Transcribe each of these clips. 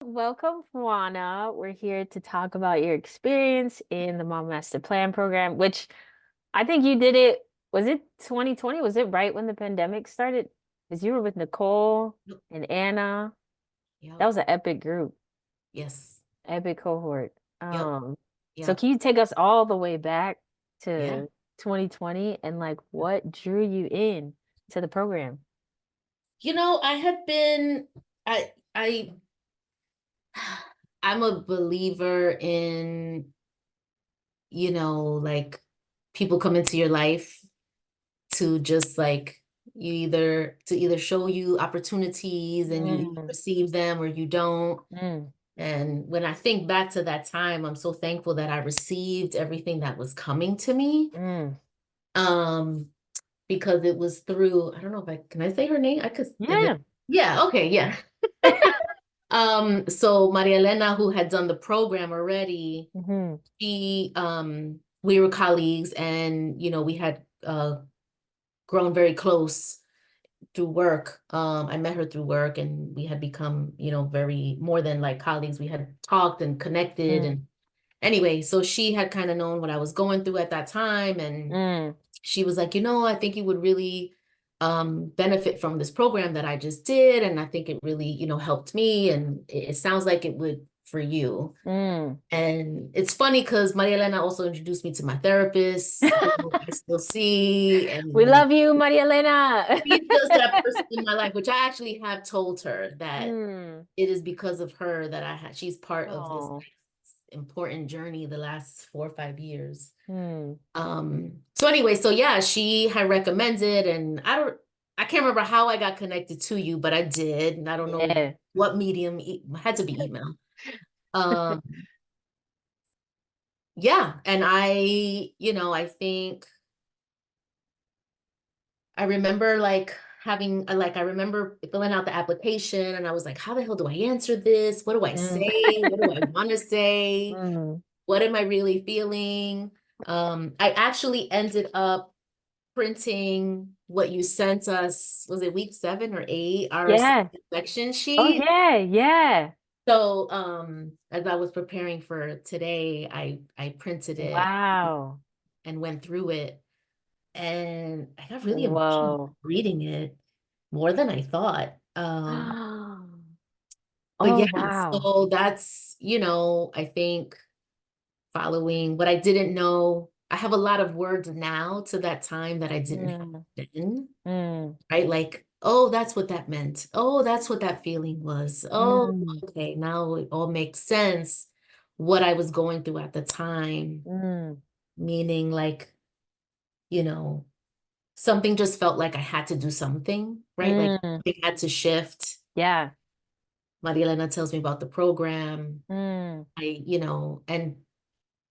Welcome, Juana. We're here to talk about your experience in the Mom Master Plan program, which I think you did it. Was it 2020? Was it right when the pandemic started? Because you were with Nicole Yep. and Anna. That Yep. was an epic group, Yes. epic cohort. Yep. Um, so Yep. can you take us all the way back Yeah. to 2020 and like what drew you in to the program? I have been I I'm a believer in, like people come into your life to just like to either show you opportunities and you Mm, receive them or you don't. mm, And when I think back to that time, I'm so thankful that I received everything that was coming to me. mm. Um, because it was through, I don't know if I can I say her name? I could is it Yeah. yeah, okay, yeah. So Maria Elena, who had done the program already, hmm we were colleagues and we had grown very close through work. I met her through work and we had become, very more than like colleagues. We had talked and connected Mm, and anyway, so she had kind of known what I was going through at that time and mm, she was like, I think you would really benefit from this program that I just did. And I think it really, helped me. And it sounds like it would for you. mm. And it's funny because Maria Elena also introduced me to my therapist, who I still see. We And love you, Maria Elena. she's just that person in my life, which I actually have told her that Mm. it is because of her that she's part of this Oh. important journey the last 4 or 5 years. Mm. So anyway, so yeah, she had recommended, and I can't remember how I got connected to you, but I did, and I don't know Yeah. what medium, had to be email. Um, yeah, and I think I remember like I remember filling out the application, and I was like, how the hell do I answer this? What do I Mm. say? What do I want to say? Mm. What am I really feeling? I actually ended up printing what you sent us, was it week 7 or 8, our Yeah. section Oh, sheet. yeah. Yeah. So as I was preparing for today, I printed it Wow. and went through it. And I got really emotional Whoa. reading it more than I thought. But Oh, yeah, wow. so that's, I think following what I didn't know. I have a lot of words now to that time that I didn't Mm. have then. Mm. Right? Like, oh, that's what that meant. Oh, that's what that feeling was. Oh, Mm. okay, now it all makes sense what I was going through at the time. Mm. Meaning, like, you know, something just felt like I had to do something, right? Like, Mm. it had to shift. Yeah. Maria Elena tells me about the program. Mm. And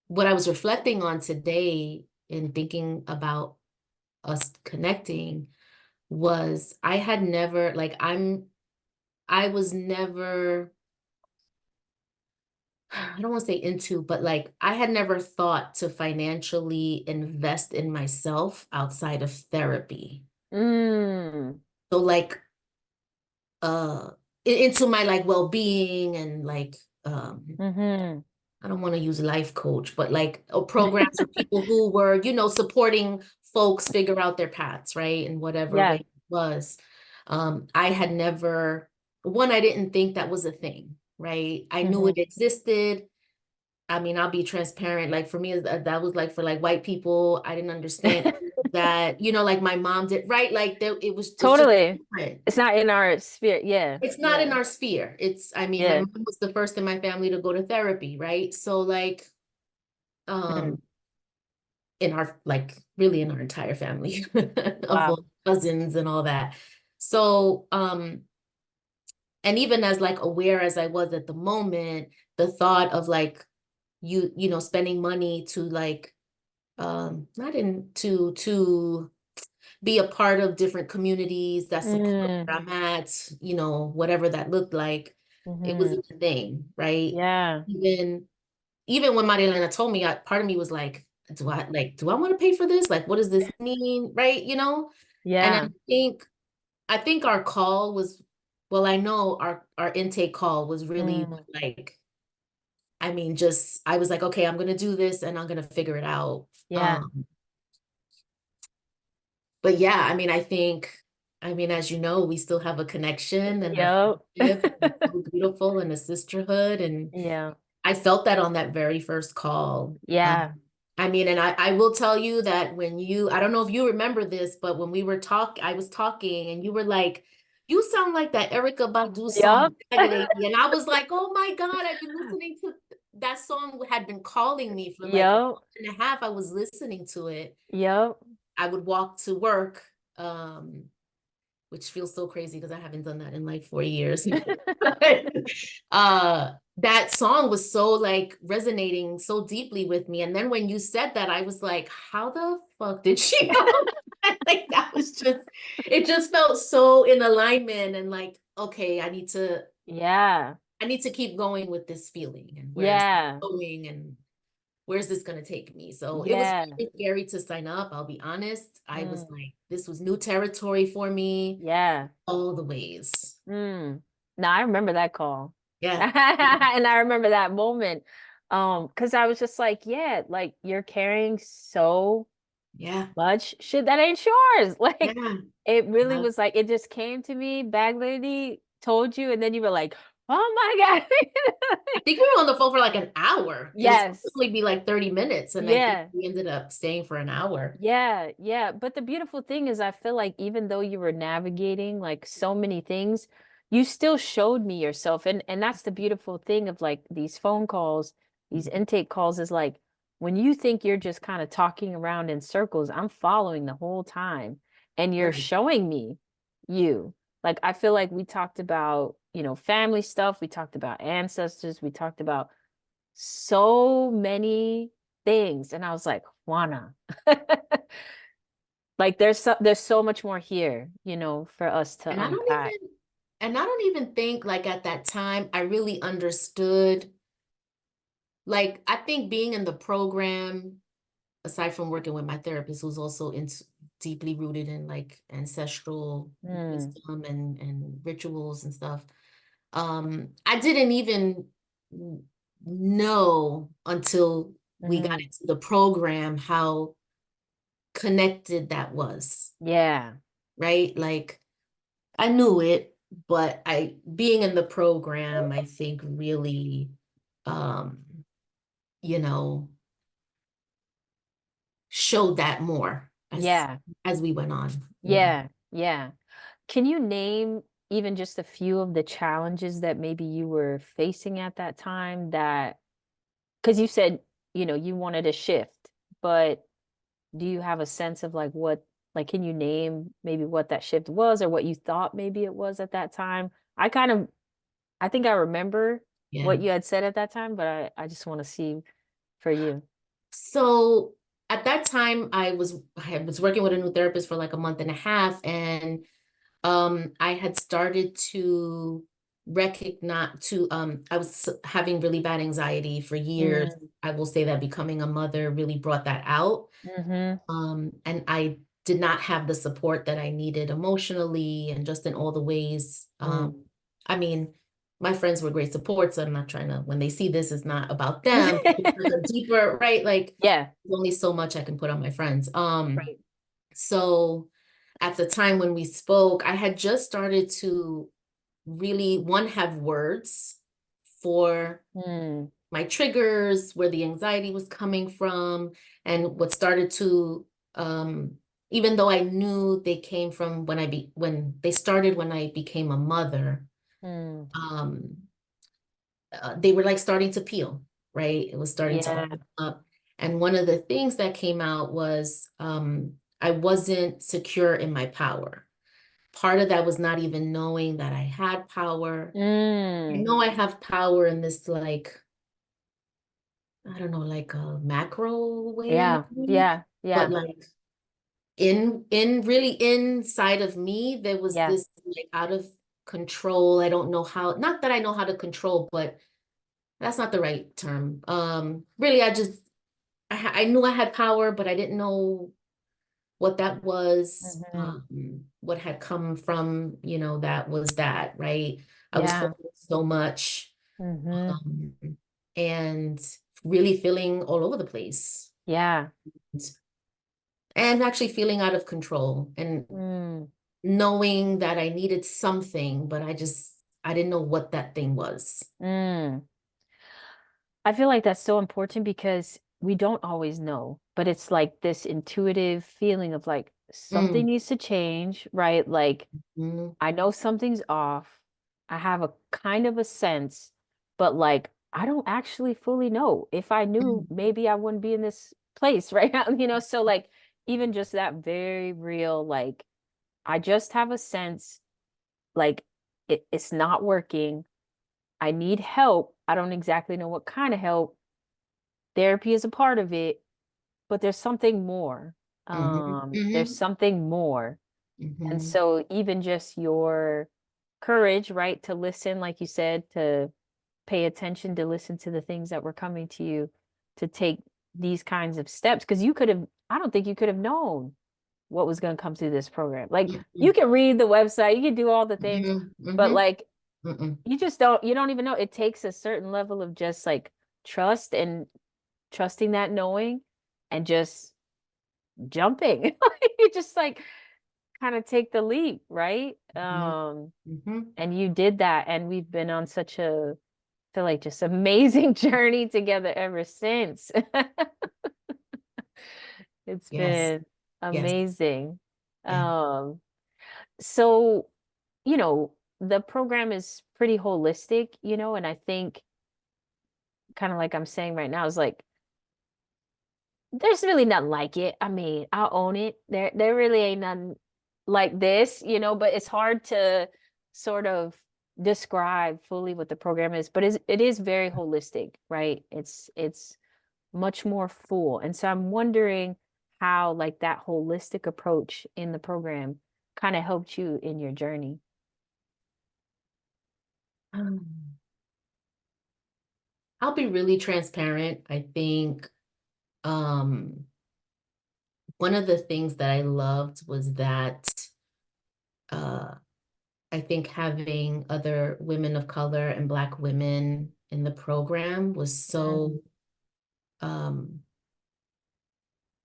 what I was reflecting on today in thinking about us connecting was I had never, like, I was never, I don't want to say into, but like I had never thought to financially invest in myself outside of therapy. Mm. So like uh into my like well-being and like Mm-hmm. I don't want to use life coach, but like programs for people who were, supporting folks figure out their paths, right? In whatever way Yeah. it was. I had never, one, I didn't think that was a thing, right? I knew Mm-hmm. it existed. I mean, I'll be transparent. Like for me, that was like for like white people. I didn't understand that, like my mom did, right? Like there, it's just Totally. different. It's not in our sphere. Yeah. It's not in Yeah. our sphere. I mean, my Yeah. mom was the first in my family to go to therapy, right? So like, Mm. um, in our like really in our entire family of Wow. all cousins and all that. So, and even as like aware as I was at the moment, the thought of like spending money to like not in to be a part of different communities that support Mm. where I'm at, whatever that looked like, it Mm-hmm. wasn't a thing, right? Yeah. Even when Marilena told me, part of me was like, do I want to pay for this? Like, what does this mean? Right? And Yeah. I think our call was well, I know our intake call was really Mm, like, I mean, just I was like, okay, I'm gonna do this and I'm gonna figure it out. yeah. But yeah, I mean, I mean, as you know, we still have a connection and a Yep. friendship, and it's so beautiful and a sisterhood. And Yeah. I felt that on that very first call. Yeah. I mean, and I will tell you that when I don't know if you remember this, but when we were I was talking and you were like, you sound like that Erica Badu Yep. song, Jagged Lady. And I was like, oh my God, I've been listening to that song had been calling me for like a Yep. month and a half. I was listening to it. Yep. I would walk to work, which feels so crazy because I haven't done that in like 4 years. That song was so like resonating so deeply with me. And then when you said that, I was like, how the fuck did she know? Like that was just, it just felt so in alignment and like, okay, Yeah. I need to keep going with this feeling and where's it Yeah. going and where's this going to take me? So it was Yeah. really scary to sign up. I'll be honest. I was Mm, like, this was new territory for me yeah. all the ways. Mm. No, I remember that call. Yeah. And I remember that moment. Because I was just like, yeah, like you're carrying so Yeah. much shit that ain't yours. Yeah. Like it really Yeah. was like it just came to me, bag lady told you, and then you were like, oh my God. I think we were on the phone for like an hour. It was supposed Yes. to only be like 30 minutes, and I think Yeah. we ended up staying for an hour. Yeah, yeah. But the beautiful thing is, I feel like even though you were navigating like so many things, you still showed me yourself. And that's the beautiful thing of like these phone calls, these intake calls is like when you think you're just kind of talking around in circles, I'm following the whole time and you're Right. showing me you. Like I feel like we talked about, family stuff, we talked about ancestors, we talked about so many things. And I was like, Juana, like there's so much more here, for us to And I don't unpack. even and I don't even think like at that time I really understood. Like I think being in the program, aside from working with my therapist, who's also deeply rooted in like ancestral Mm, wisdom and rituals and stuff. I didn't even know until we got mm, into the program how connected that was, yeah, right? Like I knew it, but being in the program, I think really, um, you know, showed that more yeah, as we went on. yeah, yeah. Can you name even just a few of the challenges that maybe you were facing at that time that, because you said, you wanted a shift, but do you have a sense of like like, can you name maybe what that shift was or what you thought maybe it was at that time? I think I remember Yeah. what you had said at that time, but I just want to see for you. So at that time, I was working with a new therapist for like a month and a half, and I had started to recognize to I was having really bad anxiety for years. Mm, I will say that becoming a mother really brought that out. mm-hmm. And I did not have the support that I needed emotionally and just in all the ways. Mm. I mean, my friends were great support, so I'm not trying to, when they see this, it's not about them. It's like a deeper, right? Like Yeah, there's only so much I can put on my friends. right. So at the time when we spoke, I had just started to really, one, have words for Mm, my triggers, where the anxiety was coming from, and what started to, even though I knew they came from when they started when I became a mother, mm. um, they were like starting to peel, right? It was starting to Yeah. open up. And one of the things that came out was I wasn't secure in my power. Part of that was not even knowing that I had power. I Mm. know I have power in this like, I don't know, like a macro way Yeah, maybe, yeah, but yeah, like in really inside of me, there was yeah. this like out of control. I don't know how, not that I know how to control, but that's not the right term. Really, I knew I had power, but I didn't know. what that was, Mm-hmm. what had come from, that was that, right? I was Yeah. holding so much, Mm-hmm. um, and really feeling all over the place Yeah. and actually feeling out of control and Mm. knowing that I needed something, but I didn't know what that thing was. Mm. I feel like that's so important because we don't always know, but it's like this intuitive feeling of like something Mm, needs to change, right? Like mm, I know something's off. I have a kind of a sense, but like I don't actually fully know. If I knew, mm, maybe I wouldn't be in this place right now, So like even just that very real, like I just have a sense like it's not working. I need help. I don't exactly know what kind of help. Therapy is a part of it, but there's something more. mhm, There's mhm, something more. And mhm, so even just your courage, right, to listen, like you said, to pay attention, to listen to the things that were coming to you, to take these kinds of steps, because you could have, I don't think you could have known what was going to come through this program. Like you mhm, can read the website, you can do all the things, mhm, but mhm, like mhm, you don't even know. It takes a certain level of just like trust and trusting that knowing and just jumping. You just like kind of take the leap, right? mhm, mhm. And you did that, and we've been on such a, I feel like just amazing journey together ever since. It's Yes, been yes, amazing. yeah. Um, so, the program is pretty holistic, and I think kind of like I'm saying right now is like there's really nothing like it. I mean, I'll own it. There really ain't nothing like this, but it's hard to sort of describe fully what the program is, but it is very holistic, right? It's much more full. And so I'm wondering how like that holistic approach in the program kind of helped you in your journey. I'll be really transparent. I think um, one of the things that I loved was that uh, I think having other women of color and Black women in the program Mm, um,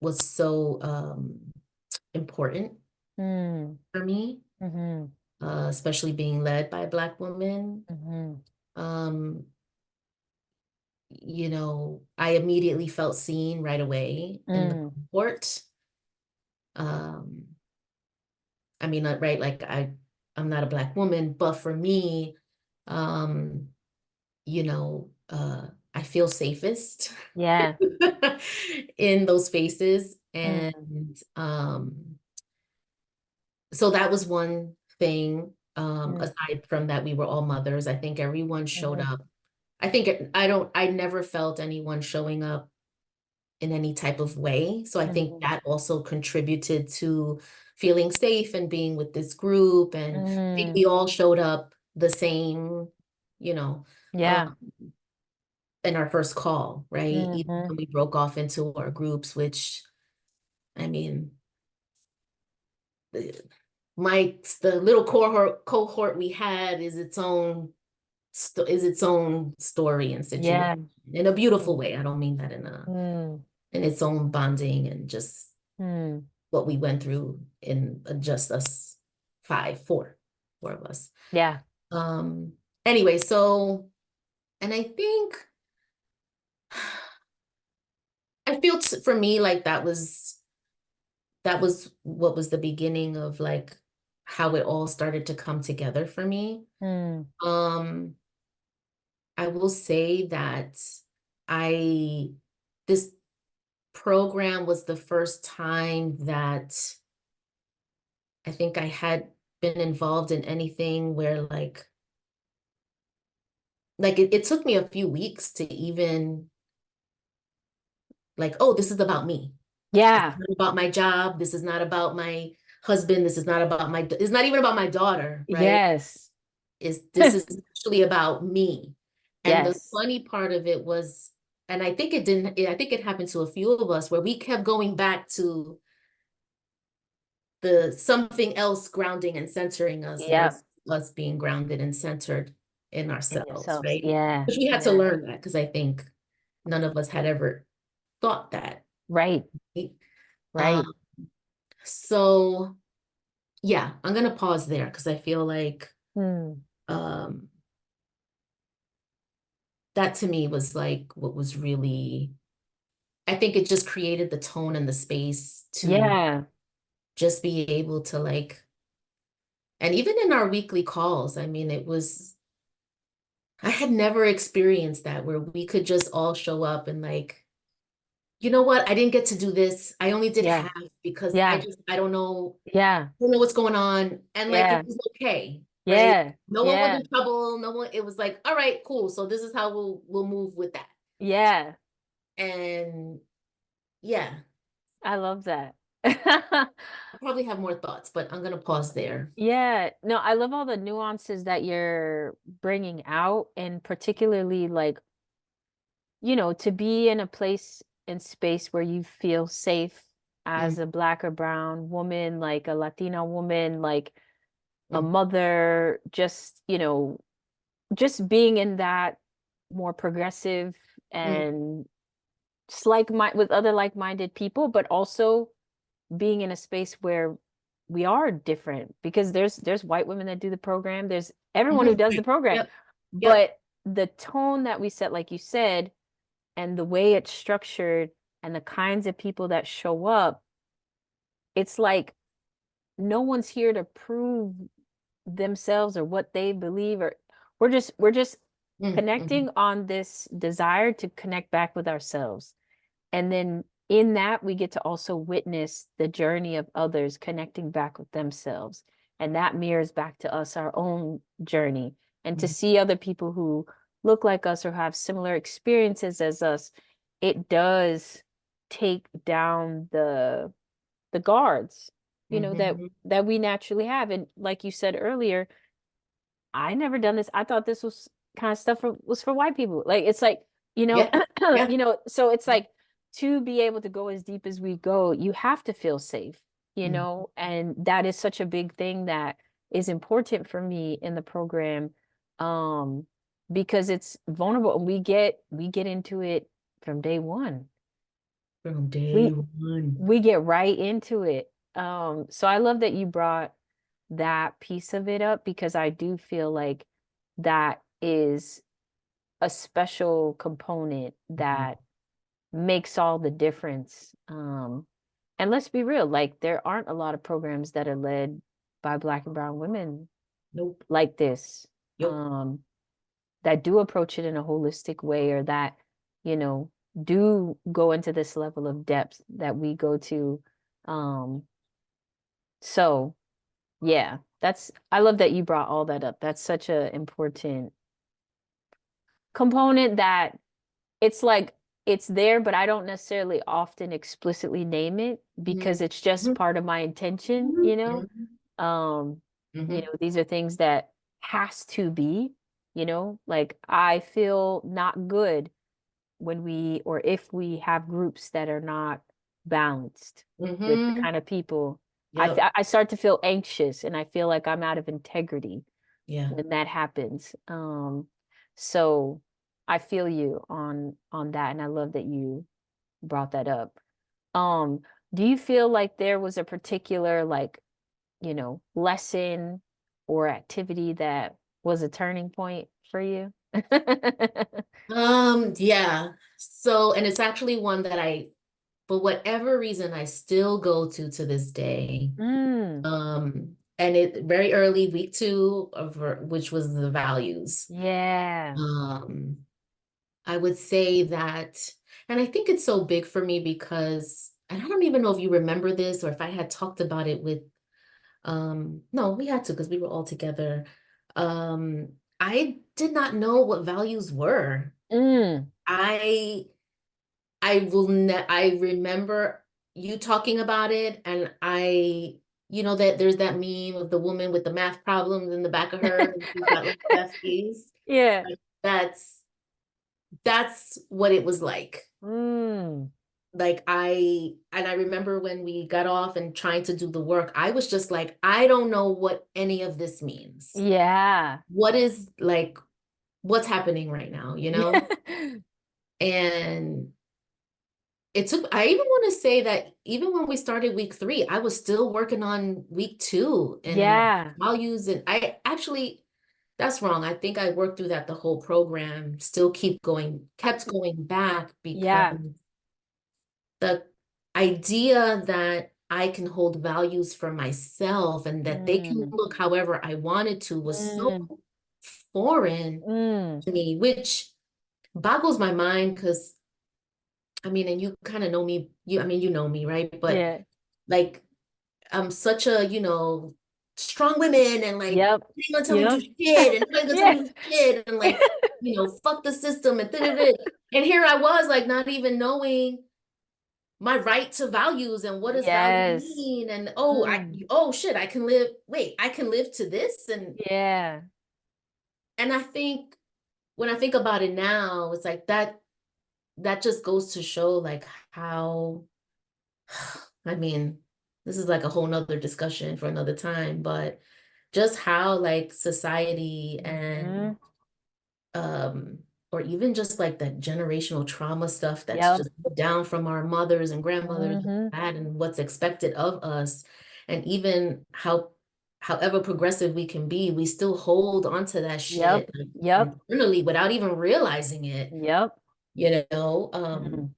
was so important mm, for me, mm-hmm, especially being led by a Black woman. mm-hmm, Um, I immediately felt seen right away in the mm, cohort. Um, I mean, right, like I'm not a Black woman, but for me, um, I feel safest yeah. in those spaces. Mm, And so that was one thing. mm, Aside from that, we were all mothers. I think everyone showed mm-hmm, up. I never felt anyone showing up in any type of way. So I think mm-hmm, that also contributed to feeling safe and being with this group. And I think mm, we all showed up the same, you know, uh, yeah. in our first call, right? Even Mm-hmm. when we broke off into our groups, which I mean, the, the little cohort we had is its own story and situation Yeah. in a beautiful Mm, way. I don't mean that mm, in its own bonding and just mm. what we went through in just us four of us. Yeah. Um, anyway, so, and I think, I feel for me like that was what was the beginning of like how it all started to come together for me. Mm, Um, I will say that I, this program was the first time that I think I had been involved in anything where like it took me a few weeks to even like, oh, this is about me. This is yeah. not about my job. This is not about my husband. This is not about it's not even about my daughter, right? Yes. This is actually about me. And the Yes. funny part of it was, and I think it didn't, I think it happened to a few of us where we kept going back to the something else grounding and centering us Yep. versus us being grounded and centered in In ourselves, yourselves. right? Yeah. Which we had to Yeah. learn that because I think none of us had ever thought that. Right. Right? Right. Um, so yeah, I'm gonna pause there because I feel like Hmm. um that to me was like what was really, I think it just created the tone and the space to Yeah. just be able to like, and even in our weekly calls, I mean, it was, I had never experienced that where we could just all show up and like, you know what, I didn't get to do this. I only did Yeah. half because Yeah. Yeah. I don't know what's going on. And like, it Yeah. was okay, right? Yeah. No one was Yeah. in trouble. No one, it was like, all right, cool. So this is how we'll move with that. Yeah. And yeah, I love that. I probably have more thoughts, but I'm gonna pause there. Yeah, no, I love all the nuances that you're bringing out, and particularly like, to be in a place and space where you feel safe Mm, as a Black or brown woman, like a Latina woman, like a mm, mother, just being in that more progressive mm, and just like my with other like-minded people, but also being in a space where we are different because there's white women that do the program, there's everyone who mhm. does the program, Yep, yep. but the tone that we set, like you said, and the way it's structured and the kinds of people that show up, it's like no one's here to prove themselves or what they believe, or we're just Mm, connecting mhm, on this desire to connect back with ourselves. And then in that, we get to also witness the journey of others connecting back with themselves. And that mirrors back to us our own journey. And to mhm, see other people who look like us or have similar experiences as us, it does take down the guards, that mhm. that we naturally have. And like you said earlier, I never done this. I thought this was kind of stuff was for white people. Like it's like, Yeah, yeah. so it's like to be able to go as deep as we go, you have to feel safe, Mm, and that is such a big thing that is important for me in the program. Um, because it's vulnerable and we get into it from day one. from day We one. we get right into it. So I love that you brought that piece of it up because I do feel like that is a special component Mhm. that makes all the difference. And let's be real, like there aren't a lot of programs that are led by Black and brown women Nope. like this, Yep. that do approach it in a holistic way or that, you know, do go into this level of depth that we go to. Um, so yeah, I love that you brought all that up. That's such a important component that it's like it's there, but I don't necessarily often explicitly name it because Mhm, it's just mhm, part of my intention, mhm, mhm, Um, mhm, these are things that has to be, like I feel not good when we or if we have groups that are not balanced with the mhm. kind of people Yep. I start to feel anxious and I feel like I'm out of integrity Yeah. when that happens. So I feel you on that, and I love that you brought that up. Um, do you feel like there was a particular like, lesson or activity that was a turning point for you? Yeah. So, and it's actually one that for whatever reason, I still go to this day. Mm, And it very early, week two of which was the values. yeah. Um, I would say that, and I think it's so big for me because, and I don't even know if you remember this or if I had talked about it with, no, we had to because we were all together. I did not know what values were. Mm. I I will ne I remember you talking about it and that there's that meme of the woman with the math problems in the back of her and she's got like F face. Yeah. Like that's what it was like. Mm. like I remember when we got off and trying to do the work, I was just like, I don't know what any of this means. Yeah. What is like, what's happening right now, you know? And it took, I even want to say that even when we started week 3, I was still working on week 2 and Yeah. values. And I actually, that's wrong. I think I worked through that the whole program, still kept going back because Yeah. the idea that I can hold values for myself and that they can Mm. look however I wanted to was so Mm. foreign Mm. to me, which boggles my mind because I mean, and you kind of know me, I mean, you know me, right? But Yeah. like, I'm such a, strong women and like, Yep. you ain't gonna tell me to Yep. do shit and nobody gonna tell me Yeah. to do shit and like, fuck the system and da-da-da. And here I was like not even knowing my right to values and what does value Yes. mean and Mm. oh shit, I can live to this Yeah. and I think when I think about it now, it's like that just goes to show like how I mean, this is like a whole nother discussion for another time, but just how like society and Hmm. um or even just like that generational trauma stuff that's Yep. just down from our mothers and grandmothers Hmm. and what's expected of us and even however progressive we can be we still hold onto that Yep. shit like, Yep. internally without even realizing it Yep. you know Mm.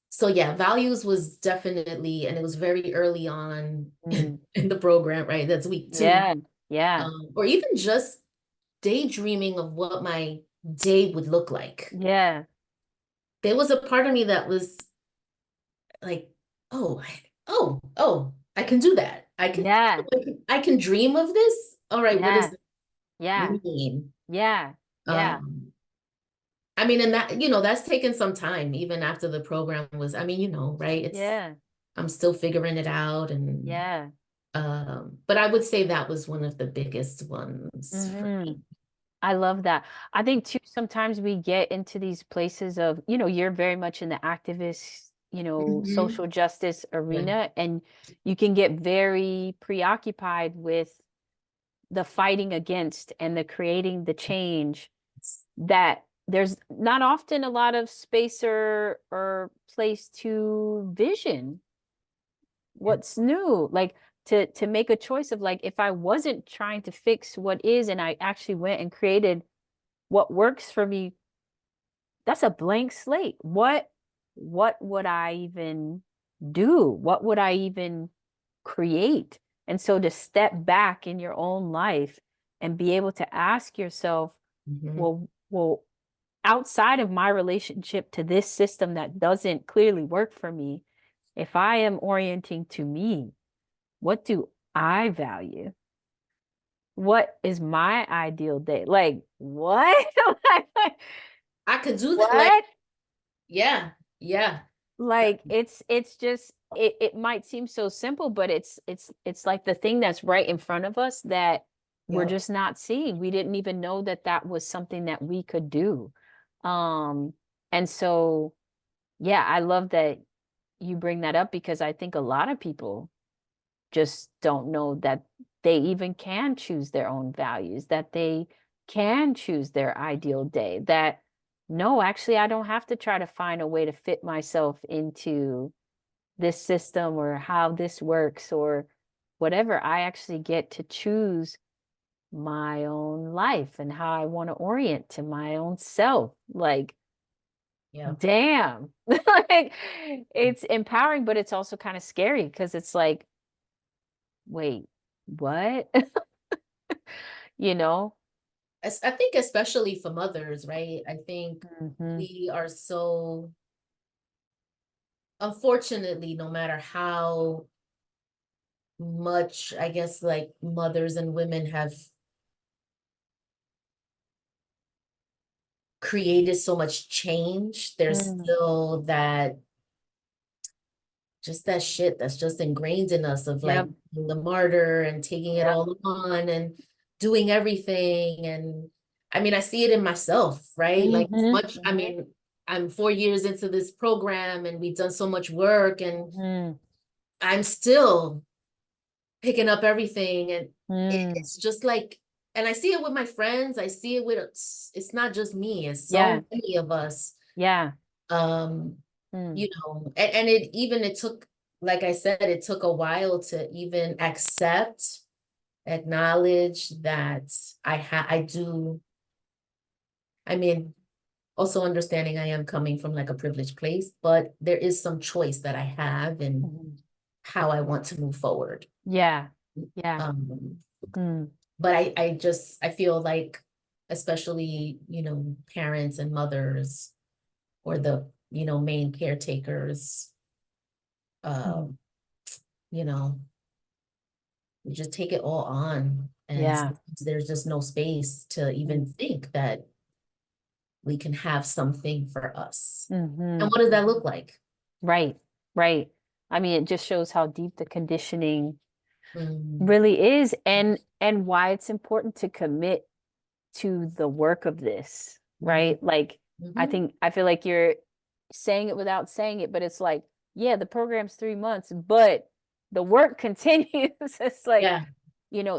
so yeah, values was definitely, and it was very early on Mm. in the program, right? That's week 2. Yeah. Yeah. Or even just daydreaming of what my day would look like. Yeah. There was a part of me that was like, oh, I can do that. Yeah. I can dream of this. All right, what does Yeah. it Yeah. mean? Yeah. Yeah. Um, I mean, and that, that's taken some time, even after the program was, I mean, right? Yeah. I'm still figuring it out and Yeah. but I would say that was one of the biggest ones for Hmm. me. I love that. I think too, sometimes we get into these places of, you're very much in the activist, Hmm. social justice Yeah. arena, and you can get very preoccupied with the fighting against and the creating the change that there's not often a lot of space or place to vision what's new, like to make a choice of, like, if I wasn't trying to fix what is and I actually went and created what works for me, that's a blank slate. What would I even do? What would I even create? And so to step back in your own life and be able to ask yourself, Hmm. well, outside of my relationship to this system that doesn't clearly work for me, if I am orienting to me, what do I value? What is my ideal day? Like, what? Like, I could do that. Like, what? yeah, yeah. That- Like, it's just, it might seem so simple, but it's like the thing that's right in front of us that we're Yep. just not seeing. We didn't even know that that was something that we could do. Um, and so, yeah, I love that you bring that up because I think a lot of people just don't know that they even can choose their own values, that they can choose their ideal day, that no, actually, I don't have to try to find a way to fit myself into this system or how this works or whatever. I actually get to choose my own life and how I want to orient to my own self. Like, Yep. damn. Like, it's empowering, but it's also kind of scary because it's like, wait, what? You know? I think especially for mothers, right? I think Hmm. we are so, unfortunately, no matter how much, I guess, like mothers and women have created so much change, there's Mm. still that just that shit that's just ingrained in us of like Yep. being the martyr and taking it Yep. all on and doing everything. And I mean, I see it in myself, right? Like as Hmm. much, I Hmm. mean, I'm 4 years into this program and we've done so much work and Mm, I'm still picking up everything. And mm, it's just like, and I see it with my friends. I see it with, it's not just me. It's yeah, so many of us. yeah. Um, Mm, you know, and it took, like I said, it took a while to even accept, acknowledge that I do, I mean, also understanding I am coming from like a privileged place, but there is some choice that I have in mhm. how I want to move forward. Yeah, yeah. Um, Mm, but I feel like, especially, parents and mothers or the, main caretakers, mm, um, you know, we just take it all on. And yeah. sometimes there's just no space to even think that we can have something for us. Mm-hmm. And what does that look like? Right, right. I mean, it just shows how deep the conditioning Mm, really is, and why it's important to commit to the work of this, mhm, right? Like, mhm. I feel like you're saying it without saying it, but it's like, yeah, the program's 3 months, but the work continues. It's like, Yeah.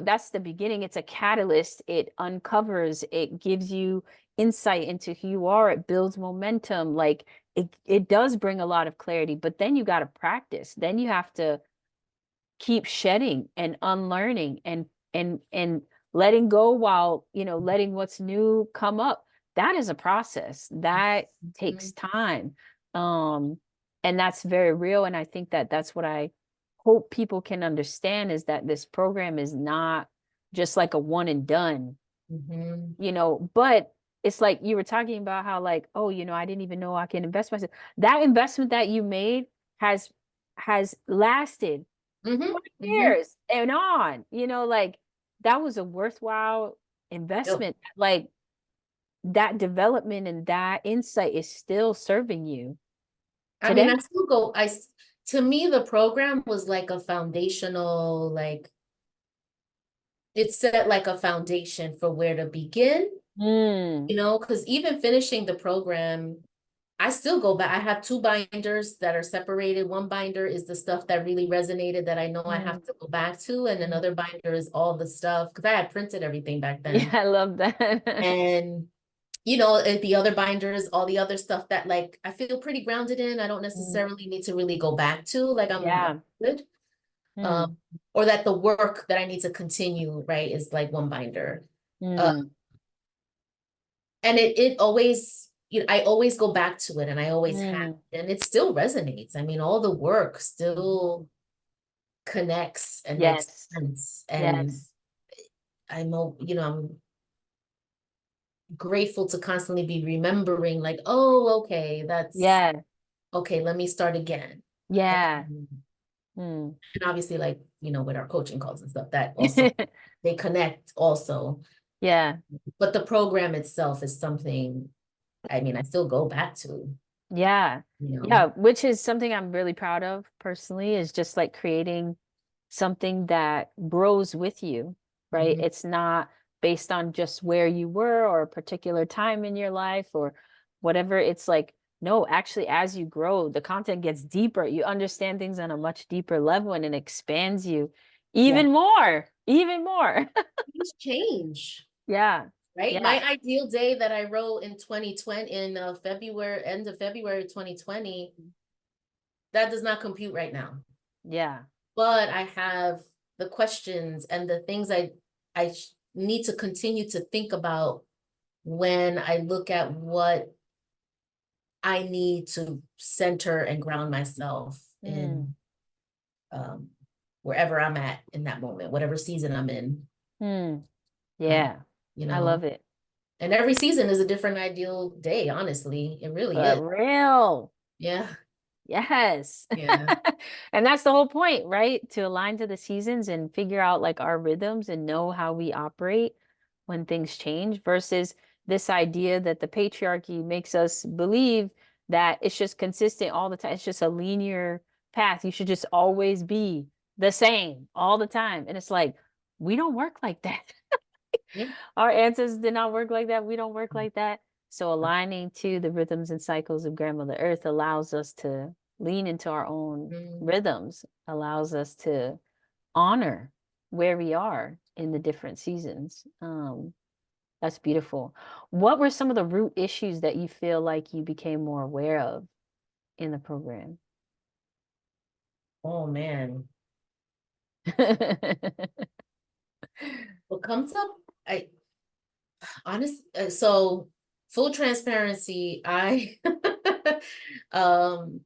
that's the beginning. It's a catalyst. It uncovers, it gives you insight into who you are. It builds momentum. Like it does bring a lot of clarity, but then you got to practice. Then you have to keep shedding and unlearning and letting go while letting what's new come up. That is a process that takes Mhm, time, um and that's very real, and I think that that's what I hope people can understand, is that this program is not just like a one and done, mhm. but it's like you were talking about how, like, oh, I didn't even know I can invest myself. That investment that you made has lasted Mhm, 20 mhm. years and on, like that was a worthwhile Yep. investment. Like that development and that insight is still serving you I mean, I today. still go, to me, the program was like a foundational, like, it set like a foundation for where to begin, Mm, because even finishing the program, I still go back. I have two binders that are separated. One binder is the stuff that really resonated that I know I have mm, to go back to, and mm. another binder is all the stuff, because I had printed everything back Yeah, then. I love that. And the other binders, all the other stuff that like I feel pretty grounded in, I don't Mm, necessarily need to really go back to. Like I'm yeah. good. Um, Mm, or that the work that I need to continue, right, is like one binder. Uh, mm, and it always, I always go back to it and I always have, mm. and it still resonates. I mean, all the work still connects and makes Yes. sense. And Yes. I'm grateful to constantly be remembering, like, oh, okay, that's Yeah. okay, let me start again. Yeah. And, Mm. and obviously, like, with our coaching calls and stuff, that also they connect also. Yeah. But the program itself is something, I mean, I still go back to, Yeah. you Yeah, know. which is something I'm really proud of personally, is just like creating something that grows with you, right? Mhm. It's not based on just where you were or a particular time in your life or whatever. It's like, no, actually, as you grow, the content gets deeper. You understand things on a much deeper level, and it expands you Yeah. even more, even more. Things change, Yeah. right? Yeah. My ideal day that I wrote in 2020, in February, end of February 2020, that does not compute right now. Yeah. But I have the questions and the things I need to continue to think about when I look at what I need to center and ground myself Mm. in, um, wherever I'm at in that moment, whatever season I'm in. Mm. Uh, Yeah. you I love know, it. and every season is a different ideal day, honestly. It really is. For real. Yeah. Yes. Yeah. And that's the whole point, right? To align to the seasons and figure out like our rhythms and know how we operate when things change, versus this idea that the patriarchy makes us believe that it's just consistent all the time. It's just a linear path. You should just always be the same all the time. And it's like, we don't work like that. Yeah. Our ancestors did not work like that. We don't work like that. So aligning to the rhythms and cycles of Grandmother Earth allows us to lean into our own Mm. rhythms, allows us to honor where we are in the different seasons. That's beautiful. What were some of the root issues that you feel like you became more aware of in the program? Oh man. What comes up, I honest, so full transparency, um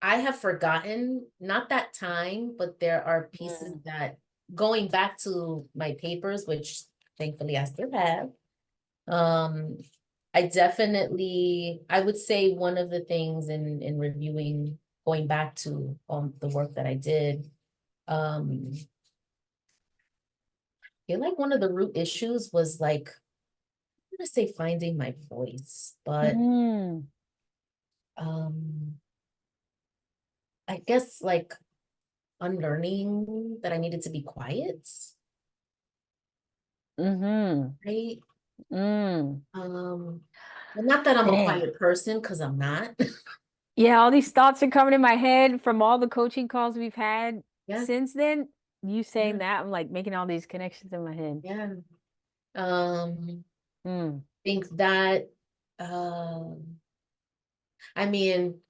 I have forgotten, not that time, but there are pieces Mm, that going back to my papers, which thankfully I still have. Um, I would say one of the things in reviewing, going back to the work that I did, I feel like one of the root issues was like, I'm gonna say finding my voice, but mm, um, I guess like unlearning that I needed to be quiet, mm-hmm, right? mm. Um, well, not that I'm a Dang. quiet person, because I'm not. Yeah, all these thoughts are coming in my head from all the coaching calls we've had Yeah, since then. You saying yeah, that, I'm like making all these connections in my head. yeah. Um, Mm, think that, um, I mean,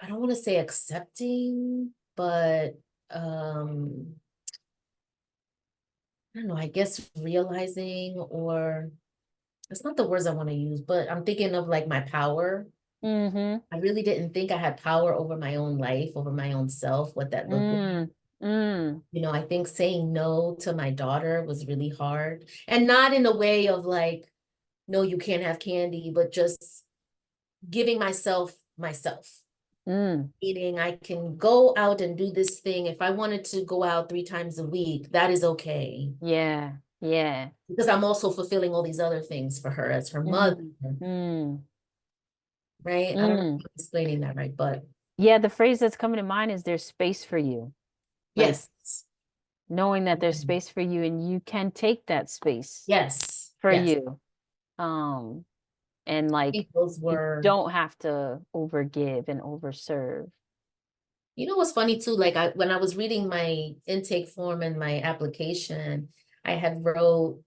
I don't want to say accepting, but I don't know, I guess realizing, or it's not the words I want to use, but I'm thinking of like my power. mm-hmm, I really didn't think I had power over my own life, over my own self, what that looked like. mm, mm, You know, I think saying no to my daughter was really hard. And not in a way of like, no, you can't have candy, but just giving myself. mm. Meaning I can go out and do this thing. If I wanted to go out 3 times a week, that is okay. Yeah, yeah. Because I'm also fulfilling all these other things for her as her mother, Mm, mm, right? I don't know if mm. I'm explaining that right, but Yeah, the phrase that's coming to mind is there's space for you. Like yes. knowing that there's space for you and you can take that space Yes. for Yes. you. Um, and I like think those you were. don't have to overgive and overserve. You know what's funny too? Like when I was reading my intake form and my application, I had wrote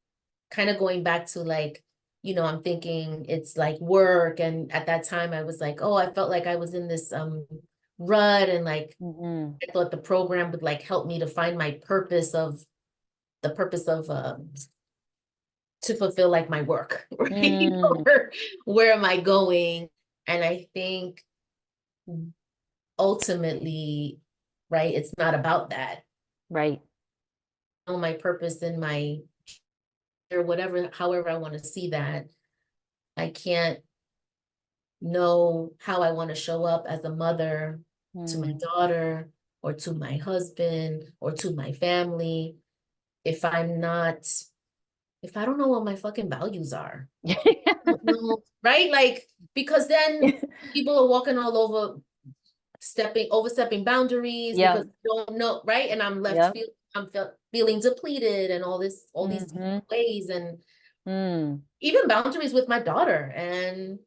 kind of going back to like, I'm thinking it's like work. And at that time I was like, oh, I felt like I was in this rut, and like Mm-mm, I thought the program would like help me to find my purpose of to fulfill like my work, right? mm, Where am I going? And I think ultimately, right, it's not about that. right. Know my purpose in my, or whatever, however I want to see that. I can't know how I want to show up as a mother to my Mm. daughter or to my husband or to my family if if I don't know what my fucking values are. Don't know, right? Like, because then people are walking all over, overstepping boundaries because Yep, they don't know, right? And yep. I'm feeling depleted and all these Mm-hmm. ways, and Mm, even boundaries with my daughter and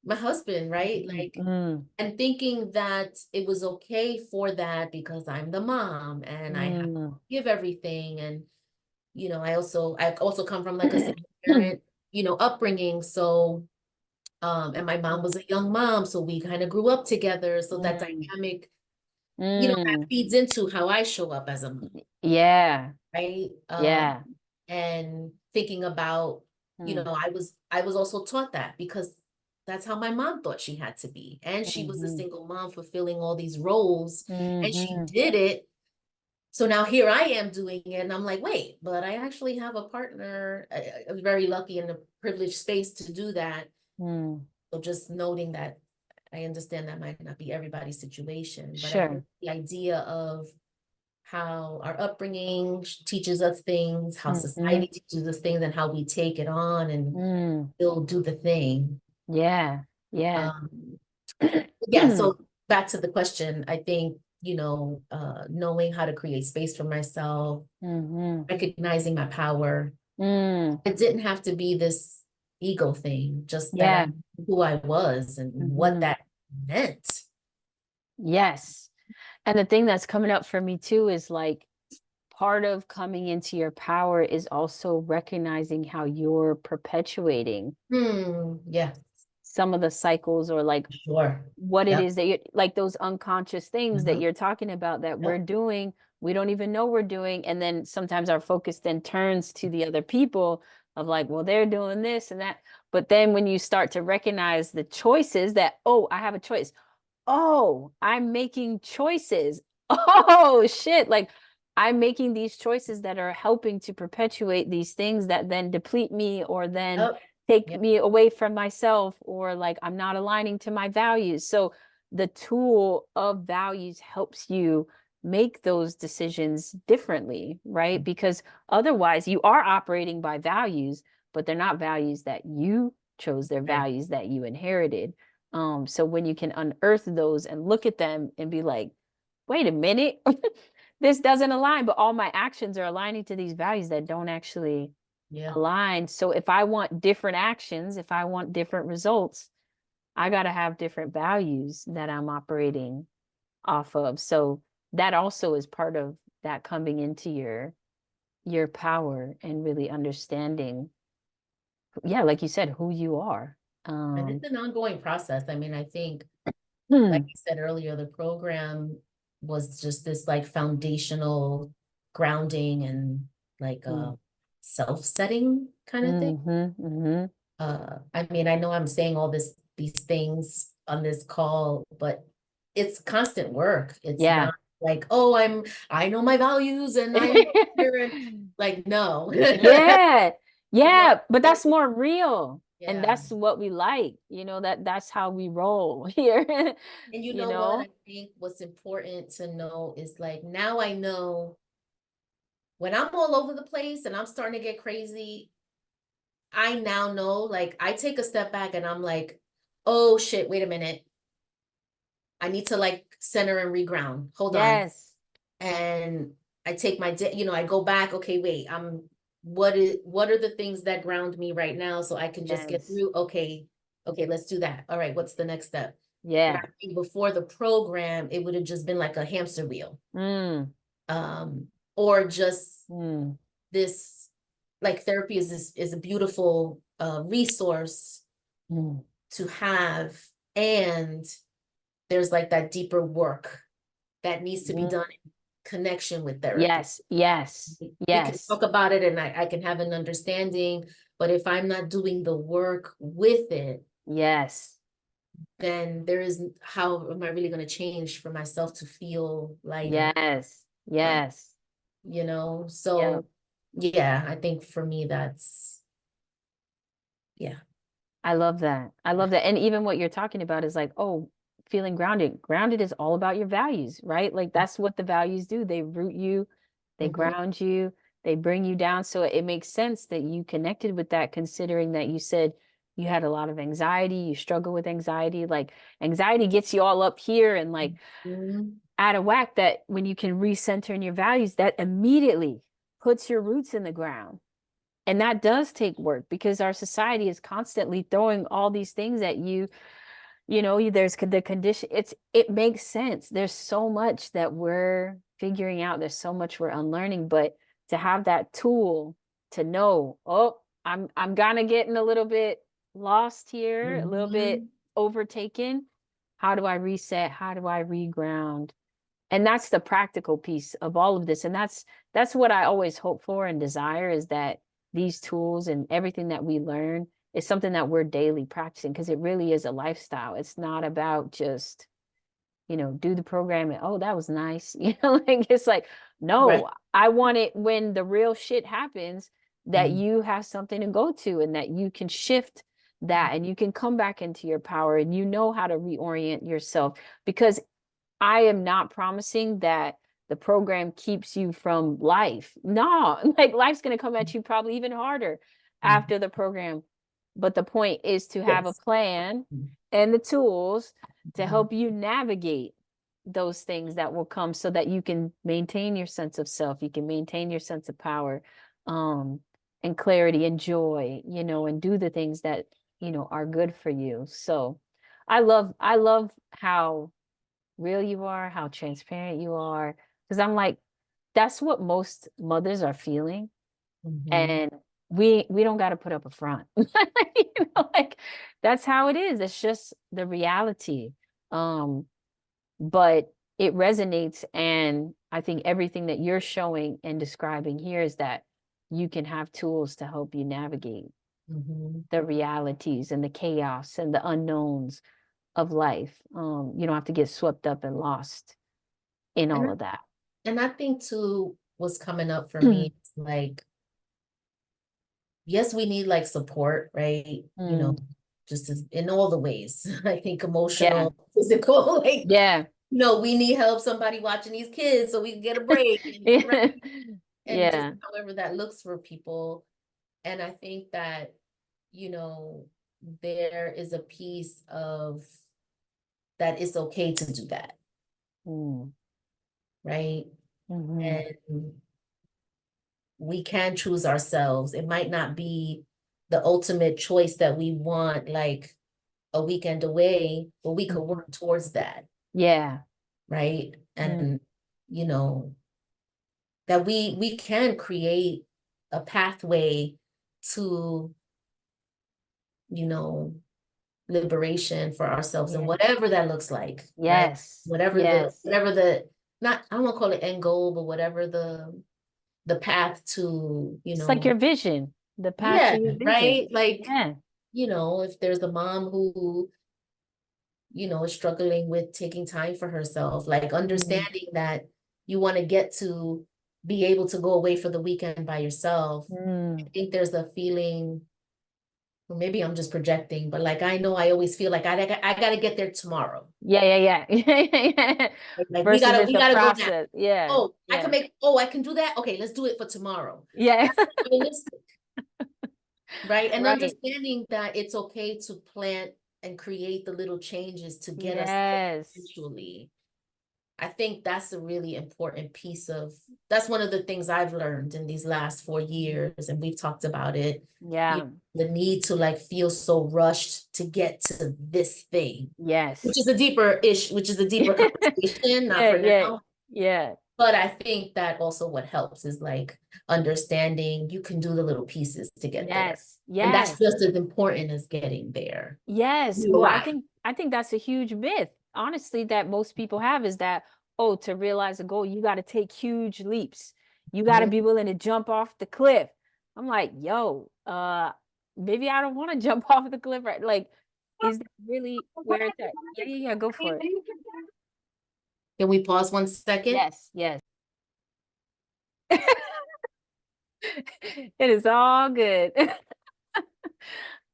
my husband, right? mm, Like, mm, and thinking that it was okay for that because I'm the mom and I have to mm. give everything. And, I also come from like a single parent, upbringing. So, and my mom was a young mom, so we kind of grew up together. So that Mm, dynamic, that mm. feeds into how I show up as a mom, Yeah, right? yeah. And thinking about, Mm, I was also taught that because that's how my mom thought she had to be. And she was a mm-hmm, single mom fulfilling all these roles, and she mm-hmm, did it. So now here I am doing it, and I'm like, wait, but I actually have a partner. I was very lucky in a privileged space to do that. mm. So just noting that I understand that might not be everybody's situation, but I think Sure. the idea of how our upbringing teaches us things, how Mm-hmm. society teaches us things, and how we take it on and Mm. still do the thing. Yeah, yeah. Um, yeah, so back to the question, I think knowing how to create space for myself, Mm-hmm. recognizing my power. Mm. It didn't have to be this ego thing, just that I Yeah. knew who I was and what Mm-hmm. that meant. Yes. And the thing that's coming up for me too is like part of coming into your power is also recognizing how you're perpetuating Yeah, some of the cycles or like sure. what it Yep. is that you like those unconscious things that Mhm. you're talking about that we're Yep. doing, we don't even know we're doing. And then sometimes our focus then turns to the other people of like, well, they're doing this and that. But then when you start to recognize the choices that, oh, I have a choice. Oh, I'm making choices. Oh, shit. Like I'm making these choices that are helping to perpetuate these things that then deplete me or then Yep. take Yep. me away from myself or like I'm not aligning to my values. So the tool of values helps you make those decisions differently, right? Because otherwise you are operating by values, but they're not values that you chose, they're Right. values that you inherited. So when you can unearth those and look at them and be like, wait a minute, this doesn't align, but all my actions are aligning to these values that don't actually Yeah. align. So if I want different actions, if I want different results, I got to have different values that I'm operating off of. So that also is part of that coming into your power and really understanding, yeah, like you said, who you are. And it's Um, an ongoing process. I mean, I think, like hmm, I said earlier, the program was just this like foundational grounding and like hmm, a self-setting kind of thing. hmm. I mean, I know I'm saying all these things on this call, but it's constant work. It's Yeah. not like, oh, I know my values and I'm here and like, no. Yeah. You know, Yeah, but it- that's more real. And yeah. that's what we like, that's how we roll here, And you you know what? I know? think what's important to know is like now I know when I'm all over the place and I'm starting to get crazy, I now know like I take a step back and I'm like, oh shit, wait a minute. I need to like center and reground. Hold on. Yes. And I take I go back, okay, wait, what are the things that ground me right now so I can just get Yes. through? Okay, let's do that. All right, what's the next step? And I Yeah. think before the program, it would have just been like a hamster wheel. Mm. Um, or just Mm. this like therapy is a beautiful resource Mm. to have. And there's like that deeper work that needs to be Mm. done in connection with therapy. Yes. Yes. We can Yes. talk about it and I can have an understanding, but if I'm not doing the work with it, Yes. then there is how am I really going to change for myself to feel lighter? Yes. Um, Yes. Yep. so yeah, I think for me that's yeah. I love that. I love that. And even what you're talking about is like, oh, feeling grounded. Grounded is all about your values, right? Like that's what the values do. They root you, they Mhm. ground you, they bring you down. So it makes sense that you connected with that, considering that you said you had a lot of anxiety, you struggle with anxiety. Like anxiety gets you all up here and like Mhm. out of whack, that when you can recenter in your values, that immediately puts your roots in the ground. And that does take work because our society is constantly throwing all these things at you. There's the condition. It makes sense. There's so much that we're figuring out. There's so much we're unlearning, but to have that tool to know, oh, I'm kind of getting a little bit lost here, a little bit Mhm. overtaken. How do I reset? How do I reground? And that's the practical piece of all of this. And that's what I always hope for and desire, is that these tools and everything that we learn is something that we're daily practicing, because it really is a lifestyle. It's not about just, do the program and, oh, that was nice. Like it's like, Right. no, I want it when the real shit happens, that Mhm. you have something to go to and that you can shift that and you can come back into your power and you know how to reorient yourself. Because I am not promising that the program keeps you from life. No, like life's going to come at you probably even harder Mhm. after the program. But the point is to have a Yes. plan Mhm. and the tools to Mhm. help you navigate those things that will come so that you can maintain your sense of self, you can maintain your sense of power, um, and clarity and joy, and do the things that, are good for you. So I love how real you are, how transparent you are, because I'm like, that's what most mothers are feeling. Mhm. And we don't got to put up a front. Like that's how it is. It's just the reality. Um, but it resonates, and I think everything that you're showing and describing here is that you can have tools to help you navigate Mhm. the realities and the chaos and the unknowns of life. You don't have to get swept up and lost in And all I, of that. and I think too, what's coming up for me is like, yes, we need like support, right? Mm, Just as, in all the ways. I think yeah, emotional, physical, like, yeah. we need help, somebody watching these kids so we can get a break, and right, Yeah, and just yeah. however that looks for people. And I think that, you know, there is a piece of that it's okay to do that, Mm, right? mhm. And we can choose ourselves. It might not be the ultimate choice that we want, like a weekend away, but we could Mhm. work towards that, Yeah. right? Mm, And, you know, that we can create a pathway to, you know, liberation for ourselves and yeah. whatever that looks like, right? Yes. Yes. Whatever the not, I won't call it end goal, but whatever the path to, It's like your vision, the path to yeah, your vision. right? Like, Yeah. if there's a mom who, is struggling with taking time for herself, like Mm, understanding that you want to get to be able to go away for the weekend by yourself. I mm. think there's a feeling, or maybe I'm just projecting, but like I know I always feel like I gotta get there tomorrow. Yeah, yeah, yeah. Like we Versus gotta it's we a gotta go now. process. Yeah, Oh, yeah, I can do that. Okay, let's do it for tomorrow. yeah. That's not realistic, right? And Right. understanding that it's okay to plant and create the little changes to get us there Yes. eventually. I think that's a really important piece of, that's one of the things I've learned in these last 4 years, and we've talked about it. Yeah. The need to like feel so rushed to get to this thing, which is Yes. a deeper conversation, not Yeah, for yeah, now. yeah. But I think that also what helps is like understanding you can do the little pieces to get there. Yes. And that's Yes. just as important as getting there. Yes. You Well, I arrive. think I think that's a huge myth, honestly, that most people have is that, oh, to realize a goal, you got to take huge leaps. You got to Mhm. be willing to jump off the cliff. I'm like, yo, maybe I don't want to jump off the cliff, right? Like, is that really where it's at? Yeah, yeah, yeah, go for it. Can we pause 1 second? Yes, yes. It is all good.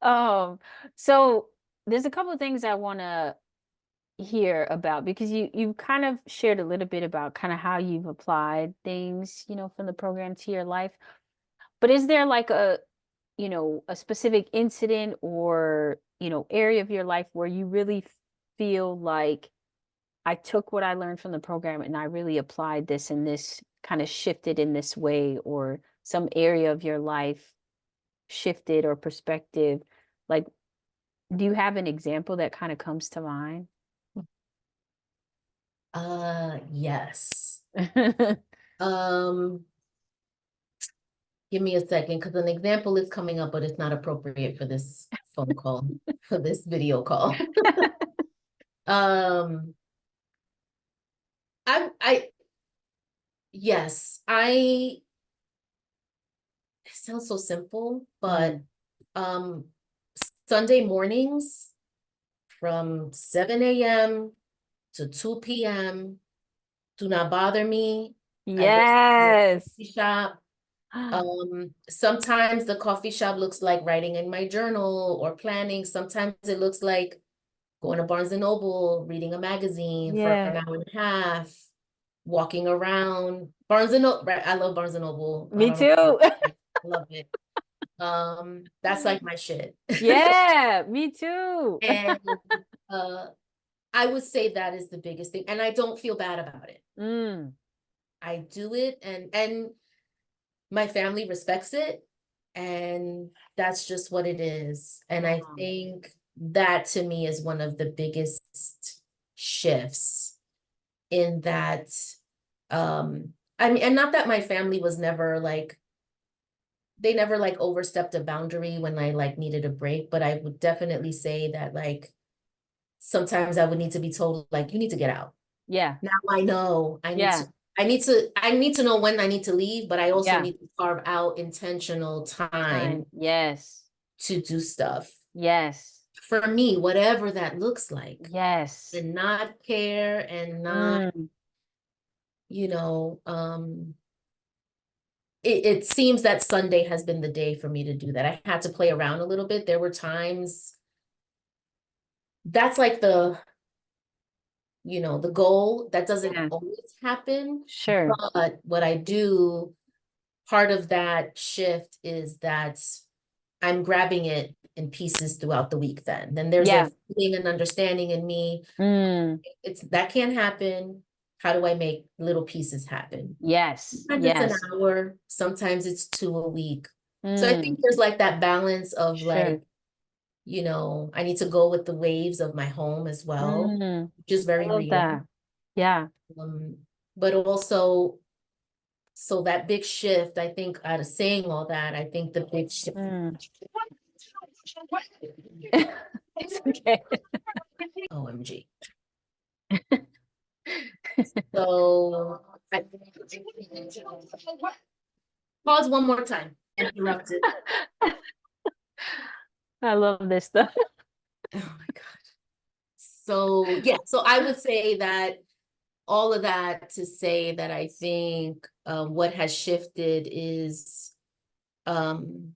Um, so there's a couple of things I want to hear about because you kind of shared a little bit about kind of how you've applied things, from the program to your life. But is there like a specific incident or, area of your life where you really feel like I took what I learned from the program and I really applied this and this kind of shifted in this way, or some area of your life shifted or perspective? Like, do you have an example that kind of comes to mind? Yes. Um, Give me a second, because an example is coming up, but it's not appropriate for this phone call, for this video call. Um, I, yes, it sounds so simple, but, Mm. um, Sunday mornings from 7 a.m. to 2 p.m. do not bother me. I go to a Yes. coffee shop. Sometimes the coffee shop looks like writing in my journal or planning. Sometimes it looks like going to Barnes and Noble, reading a magazine for an Yeah. hour and a half, walking around. Barnes and Noble, right? I love Barnes and Noble. I Me don't know. too. I love it. That's like my shit. Yeah, me too. And uh I would say that is the biggest thing. And I don't feel bad about it. Mm. I do it, and my family respects it, and that's just what it is. And I Um, think that to me is one of the biggest shifts in that. I mean, and not that my family was never like, they never like overstepped a boundary when I like needed a break, but I would definitely say that like sometimes I would need to be told like you need to get out. yeah, Now I know yeah, I need to know when I need to leave, but I also yeah. need to carve out intentional time Time. Yes, to do stuff yes, for me, whatever that looks like, yes. and not care and not, Mm. you know, it seems that Sunday has been the day for me to do that. I had to play around a little bit. There were times that's like the goal that doesn't Yeah, always happen. sure. But what I do, part of that shift is that I'm grabbing it in pieces throughout the week then there's a Yeah. feeling and understanding in me. Mm. It's that can't happen. How do I make little pieces happen? Yes, Sometimes it's an yes. hour, sometimes it's two a week. So I Mm. think there's like that balance of like, Sure. I need to go with the waves of my home as well, Mm. which is I very love real. that. Yeah. Um, but also, so that big shift, I think out of saying all that, I think the big shift, Mm. It's okay. OMG. So I, pause one more time. Interrupted. I love this stuff. Oh my God. So yeah, so I would say that all of that to say that I think what has shifted is um,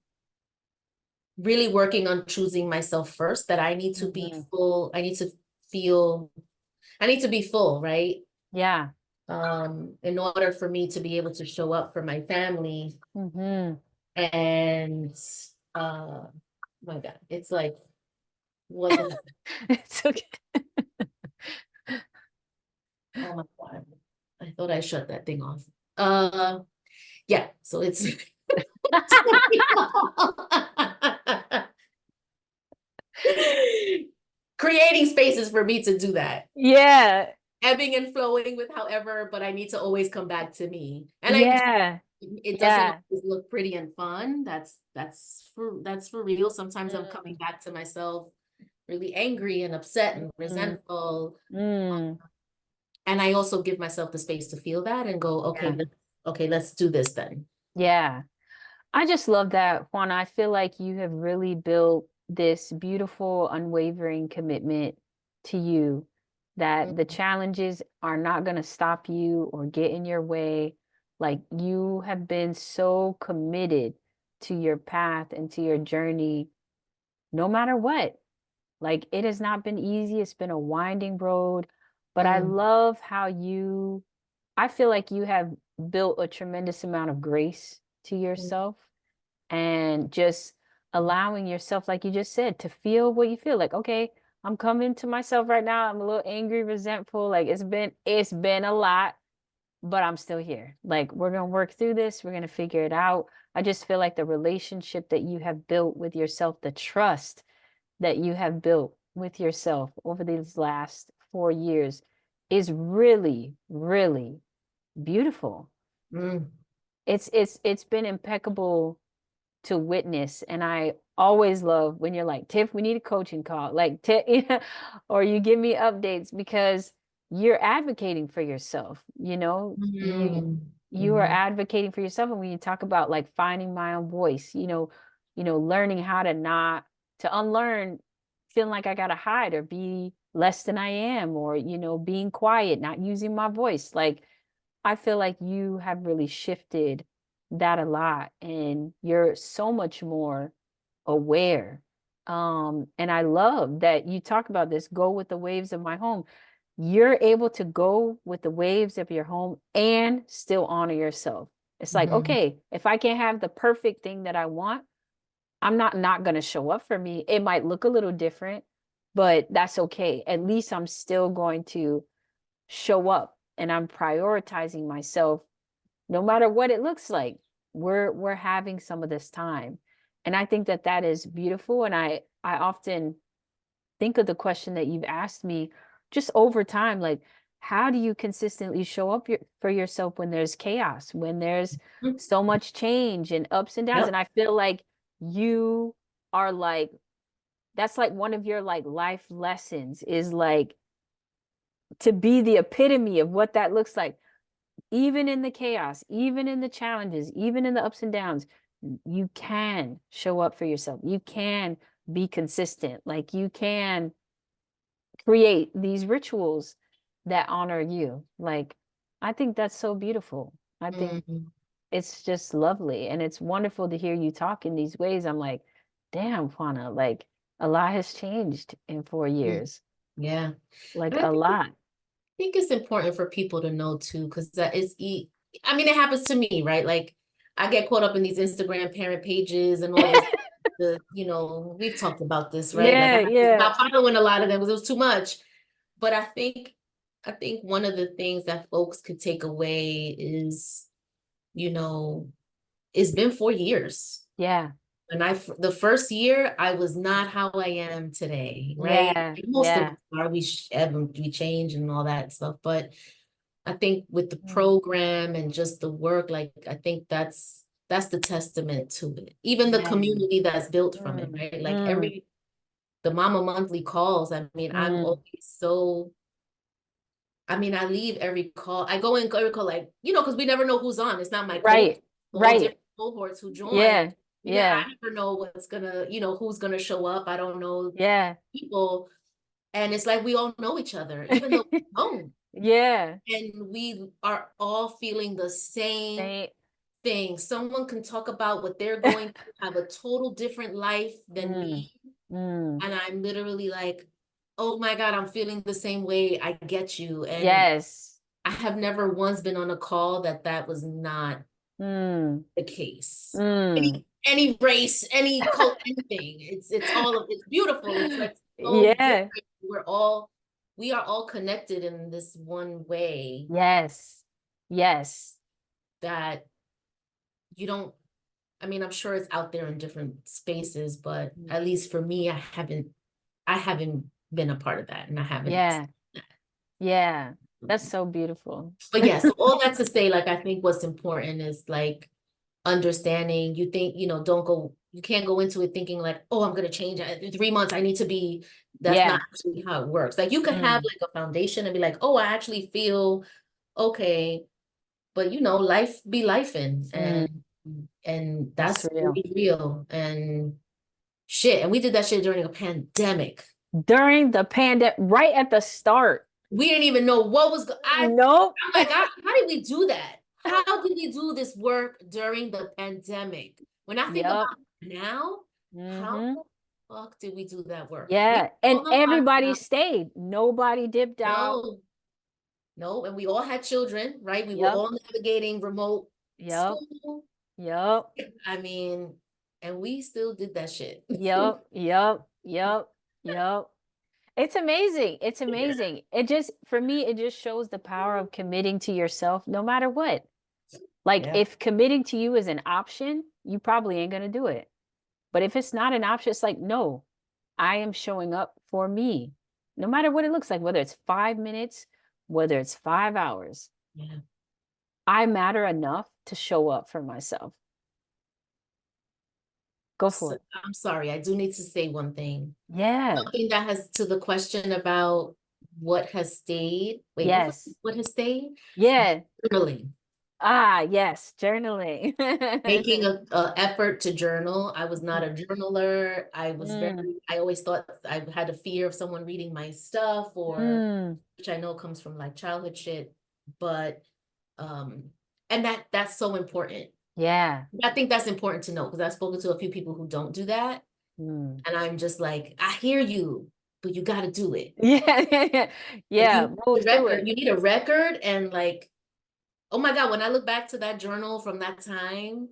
really working on choosing myself first, that I need to be Mhm. full. I need to be full, right? Yeah. In order for me to be able to show up for my family. Hmm. And my God, it's like, what the, It's okay. oh my God. I thought I shut that thing off. Yeah, so it's creating spaces for me to do that. Yeah. Ebbing and flowing with however, but I need to always come back to me. And I do, Yeah. it doesn't Yeah. always look pretty and fun. That's for real. Sometimes I'm coming Mm. back to myself really angry and upset and Mm. resentful. Mm. And I also give myself the space to feel that and go, okay, Yeah. okay, let's do this then. Yeah. I just love that, Juana. I feel like you have really built this beautiful, unwavering commitment to you, that the Mhm. challenges are not going to stop you or get in your way. Like you have been so committed to your path and to your journey, no matter what. Like it has not been easy. It's been a winding road, but I Mm, love how I feel like you have built a tremendous amount of grace to mm, yourself and just allowing yourself, like you just said, to feel what you feel. Like, okay, I'm coming to myself right now. I'm a little angry, resentful. Like it's been a lot, but I'm still here. Like we're gonna work through this. We're gonna figure it out. I just feel like the relationship that you have built with yourself, the trust that you have built with yourself over these last 4 years is really, really beautiful. mm, It's been impeccable to witness. And I always love when you're like, Tiff, we need a coaching call, like, or you give me updates because you're advocating for yourself. mm, You are mhm, advocating for yourself. And when you talk about like finding my own voice, learning how to unlearn feeling like I gotta hide or be less than I am, or being quiet, not using my voice. Like I feel like you have really shifted that a lot and you're so much more aware. And I love that you talk about this, go with the waves of my home. You're able to go with the waves of your home and still honor yourself. It's like, mhm, okay, if I can't have the perfect thing that I want, I'm not going to show up for me. It might look a little different, but that's okay. At least I'm still going to show up and I'm prioritizing myself no matter what it looks like. We're having some of this time. And I think that that is beautiful, and I often think of the question that you've asked me just over time, like how do you consistently show up for yourself when there's chaos, when there's Mhm. so much change and ups and downs? Yep. And I feel like you are like, that's like one of your like life lessons, is like to be the epitome of what that looks like. Even in the chaos, even in the challenges, even in the ups and downs, you can show up for yourself. You can be consistent. Like you can create these rituals that honor you. Like, I think that's so beautiful. I think Mhm. it's just lovely. And it's wonderful to hear you talk in these ways. I'm like, damn, Juana, like a lot has changed in 4 years. Yeah. Like And a lot. I think it's important for people to know too, because that is, I mean, it happens to me, right? Like I get caught up in these Instagram parent pages and all this, we've talked about this, right? Like I Yeah, have to yeah, stop following a lot of them because it was too much. But I think one of the things that folks could take away is, you know, it's been 4 years. yeah, And the first year, I was not how I am today, right? yeah, Most of us yeah. are, ebb and we change and all that stuff. But I think with the Mm, program and just the work, like I think that's the testament to it. Even the yeah. community that's built from it, Mm, right? Like mm, the Mama Monthly calls. I mean, I'm mm. always so. I mean, I leave every call. I go in every call, like, because we never know who's on. It's not my cohort, Right, all right. different cohorts who join. Yeah, Yeah, yeah, I never know who's gonna show up. I don't know yeah. people. And it's like we all know each other, even though we don't. Yeah. And we are all feeling the same They, thing. Someone can talk about what they're going through, have a total different life than mm, me. mm. And I'm literally like, oh my God, I'm feeling the same way. I get you. And Yes. I have never once been on a call that was not Mm, the case. mm. Any race, any cult, anything. It's beautiful. It's like so Yeah. different. We are all connected in this one way Yes. Yes. that you don't, I mean, I'm sure it's out there in different spaces, but Mm. at least for me, I haven't been a part of that and I haven't. Yeah. Yeah. That's so beautiful. But yeah, so all that to say, like, I think what's important is like understanding. You think, you can't go into it thinking like, oh, I'm gonna change. In 3 months, I need to be. That's not Yeah. actually how it works. Like you could have Mm, like a foundation and be like, oh, I actually feel okay, but life be life mm. and That's that's real. really real and shit. And we did that shit during a pandemic. During the pandemic, right at the start. We didn't even know what was Nope. I'm like, how did we do that? How did we do this work during the pandemic? When I think Yep. about it now, how Mm-hmm. the fuck did we do that work? We Yeah. all And know everybody lockdown. stayed. Nobody dipped out. No, no, and we all had children, right? We were Yep. all navigating remote Yep. school. Yep. I mean, and we still did that shit. Yep. Yep. Yep. Yep. It's amazing. It's Yeah. amazing. It just, for me, it just shows the power of committing to yourself no matter what. Like, Yeah. if committing to you is an option, you probably ain't going to do it. But if it's not an option, it's like, no, I am showing up for me, no matter what it looks like, whether it's 5 minutes, whether it's 5 hours. Yeah. I matter enough to show up for myself. Go for So, it. I'm sorry, I do need to say one thing. Yeah. Something that has to the question about what has stayed. Wait, Yes. what has stayed? Yeah. Journaling. Ah, yes. Journaling. Making a effort to journal. I was not a journaler. Mm, I always thought I had a fear of someone reading my stuff or mm, which I know comes from like childhood shit. But um and that's so important. yeah. I think that's important to know because I've spoken to a few people who don't do that. Mm. And I'm just like, I hear you, but you got to do it. Yeah, yeah, Like yeah. Move through it. you need a record and like, oh my God, when I look back to that journal from that time,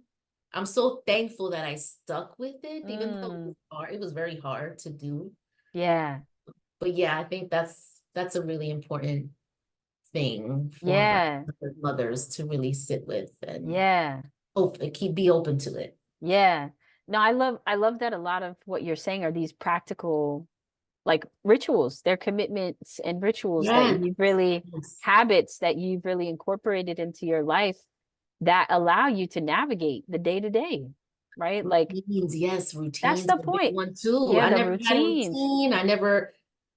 I'm so thankful that I stuck with it, even though Mm, it was very hard to do. yeah. but yeah, I think that's a really important thing for Yeah. mothers to really sit with and Yeah. be open to it. Yeah. No, I love that a lot of what you're saying are these practical like rituals. They're commitments and rituals that Yeah. you've really Yes. habits that you've really incorporated into your life that allow you to navigate the day to day, right? Like Routines, yes, that's routines the are a big point. one too. Yeah, I the never had a routines. routine.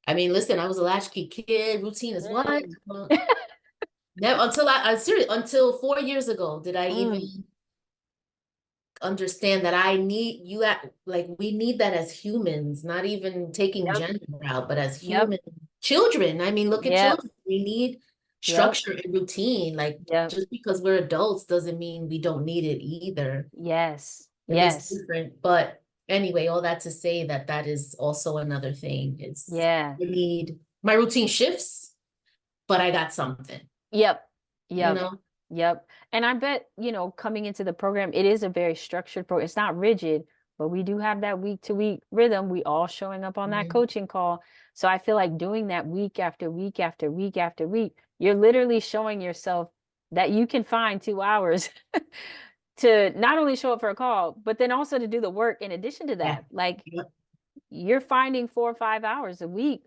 I mean, listen, I was a latchkey kid. Routine is what? Mm. Never until I seriously, until 4 years ago did I even Mm. understand that I need you at like we need that as humans, not even taking Yep. gender out, but as Yep. human children. I mean, look at Yep. children. We need Yep. structure and routine. Like Yep. just because we're adults doesn't mean we don't need it either. Yes. If it's Yes. different. But anyway, all that to say that that is also another thing. It's Yeah. I need my routine shifts, but I got something, Yep. you Yep. know? Yep. And I bet, coming into the program, it is a very structured program. It's not rigid, but we do have that week to week rhythm. We all showing up on that Mhm. coaching call. So I feel like doing that week after week after week after week, you're literally showing yourself that you can find 2 hours to not only show up for a call, but then also to do the work in addition to Yeah. that. Like Yep. you're finding 4 or 5 hours a week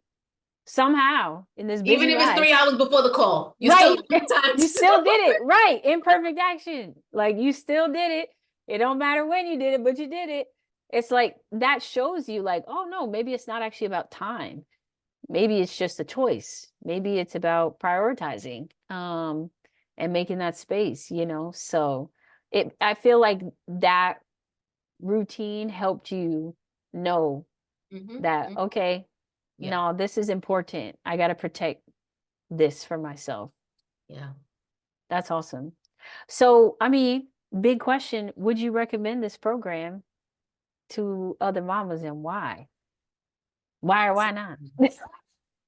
somehow in this Even busy if it's life. 3 hours before the call, you still Right. have time You to still did it. Right. Imperfect action. Like you still did it. It don't matter when you did it, but you did it. It's like that shows you like, oh no, maybe it's not actually about time. Maybe it's just a choice. Maybe it's about prioritizing and making that space. So I feel like that routine helped you know that Mhm. okay, Yeah. no, this is important. I got to protect this for myself. Yeah. That's awesome. So, I mean, big question, would you recommend this program to other mamas and why? Why or why not? Absolutely.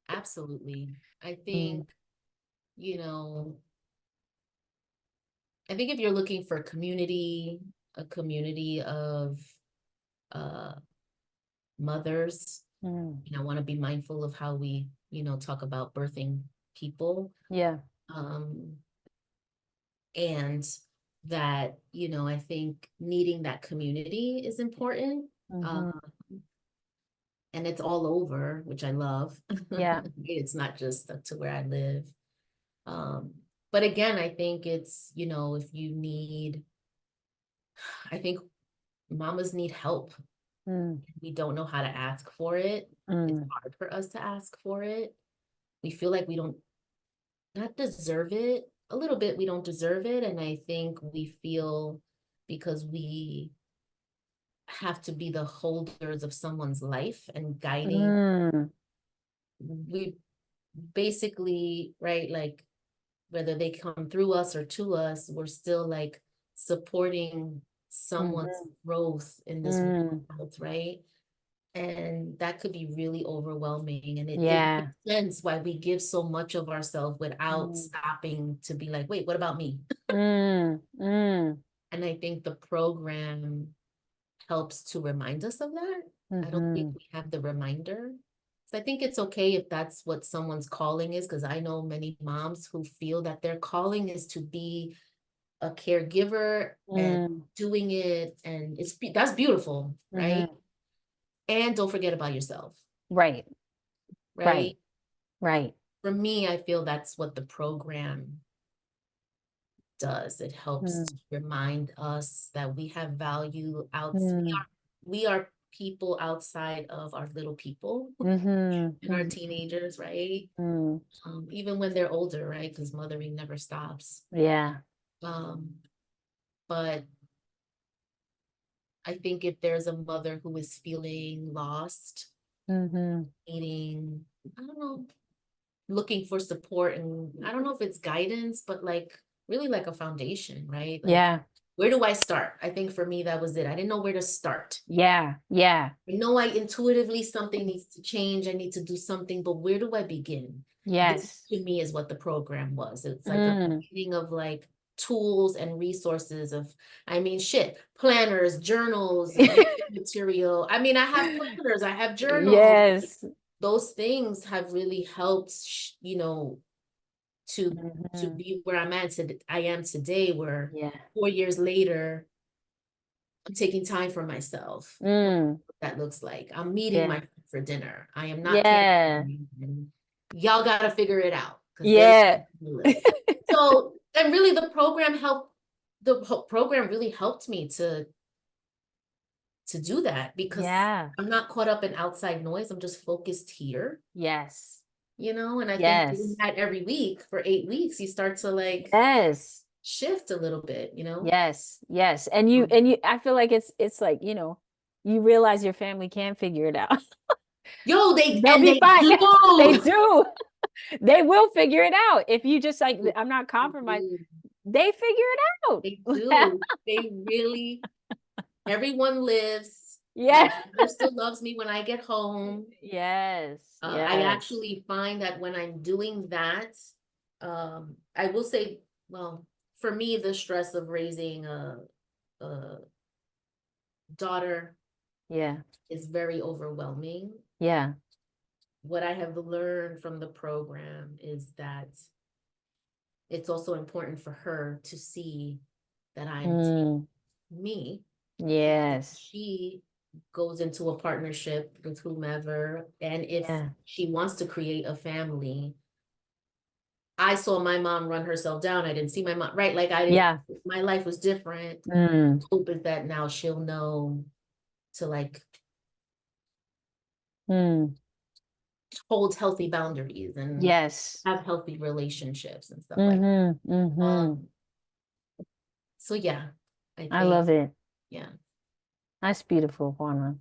Absolutely. I Mm, think, you know, I think if you're looking for a community of uh mothers, mm, I want to be mindful of how we, talk about birthing people. yeah. Um, and that, I think needing that community is important. Uh, Hmm. and it's all over, which I love. Yeah. It's not just up to where I live. Um, but again, I think it's, if you need, I think mamas need help. Mm, We don't know how to ask for it. It's mm, hard for us to ask for it. We feel like we don't not deserve it. A little bit, we don't deserve it. And I think we feel because we have to be the holders of someone's life and guiding, mm, we basically, right, like whether they come through us or to us, we're still like supporting someone's mhm, growth in this mm. world, right? And that could be really overwhelming. And it Yeah. makes sense why we give so much of ourselves without Mm, stopping to be like, wait, what about me? mm, mm, And I think the program helps to remind us of that. I don't think mhm, we have the reminder. So I think it's okay if that's what someone's calling is, because I know many moms who feel that their calling is to be a caregiver and mm, doing it. And that's beautiful, right? mhm. And don't forget about yourself, Right. Right. right? Right. For me, I feel that's what the program does. It helps to Mm, remind us that we have value out. mm, We are people outside of our little people mhm, and our mhm, teenagers, right? mm. Even when they're older, right? Because mothering never stops. Yeah. Um, but I think if there's a mother who is feeling lost, Mhm. needing, I don't know, looking for support, and I don't know if it's guidance, but like really like a foundation, right? Like, Yeah. where do I start? I think for me, that was it. I didn't know where to start. Yeah. Yeah. I know I intuitively something needs to change. I need to do something, but where do I begin? This Yes. to me is what the program was. It's like a Mm. beginning of like tools and resources of, I mean, shit, planners, journals, reading material. I mean, I have planners, I have journals, Yes. those things have really helped, you know, to Mhm. be where I am today, where Yeah. 4 years later, I'm taking time for myself. Mm. That looks like I'm meeting my Yeah. friend for dinner. I am not Yeah. caring, and y'all got to figure it out because there's Yeah. live. So, and really, the program helped. Program really helped me to do that because Yeah. I'm not caught up in outside noise. I'm just focused here, Yes. you know. And I think doing Yes. that every week for 8 weeks, you start to like Yes. shift a little bit, you know. Yes. Yes. And I feel like it's like, you realize your family can figure it out. Yo, They'll and be they fine. They do. do. They will figure it out. If you just like, I'm not They compromised, do. they figure it out. They do. They really, everyone lives. My Yeah. mother still loves me when I get home. Yes. I Yes. actually find that when I'm doing that, I will say, well, for me, the stress of raising a daughter Yeah. is very overwhelming. Yeah. What I have learned from the program is that it's also important for her to see that I'm Mm. me. Yes. She goes into a partnership with whomever, and if Yeah. she wants to create a family, I saw my mom run herself down. I didn't see my mom, right? Like I didn't, Yeah. my life was different. Mm. Hope is that now she'll know to like Mm. hold healthy boundaries and Yes. have healthy relationships and stuff like Mm-hmm. that. Mm-hmm. So yeah, I I think, love it. yeah. That's beautiful, Juana.